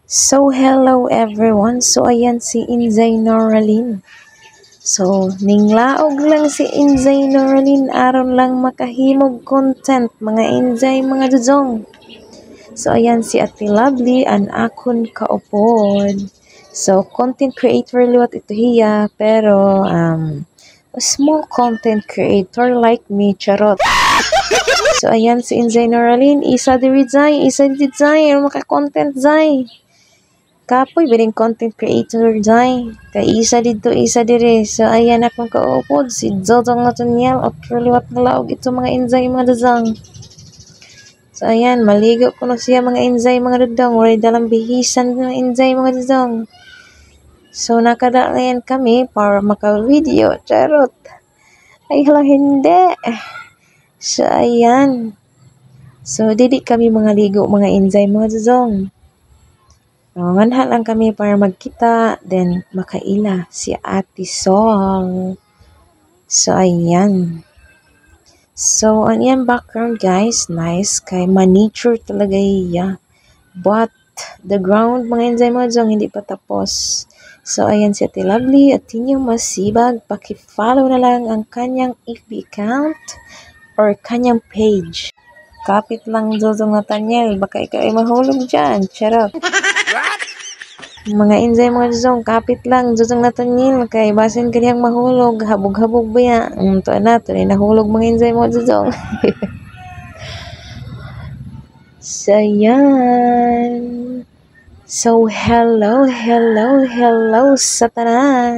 So, hello everyone. So, ayan si Inzay Noraline. So, ninglaog lang si Inzay Noraline aron lang makahimog content mga Inzay mga dudong. So, ayan si Ate Lovely an akon kaupod. So, content creator liwat ito hiya pero a small content creator like me, charot. So, ayan si Inzay Noraline, isa di Zay, maka-content Zay. Kapoy bining content creator dai. Kay isa dito, isa dire. So ayan akong kaupod si Zodong Nataniel at liwat na laog ito mga Inzay mga dazang. So ayan, maligo ko na siya mga Inzay mga dudong. Wala dalang bihisan mga Inzay mga dudong. So nakada ngayon kami para maka-video. Charot. Ay hala hindi. So ayan. So didi kami mga ligo mga Inzay mga dudong. Manghal lang kami para magkita, then makaila si Ate Sol. So, ayan. So, ano background guys, nice. Kay ma-nature talaga iya. But, the ground, mga Inzay mga dong, hindi pa tapos. So, ayan si Ate Lovely at inyong masibag. Paki-follow na lang ang kanyang FB account or kanyang page. Kapit lang Dodong Nathaniel, baka ikaw ay mahulog dyan. Charot. Mga Inzay mga dudong, kapit lang Dodong Nathaniel kay basin kaniyang mahulog, habog-habog ba ya? To na, to nahulog mga Inzay mga dudong. So, yan. So, hello sa tanan.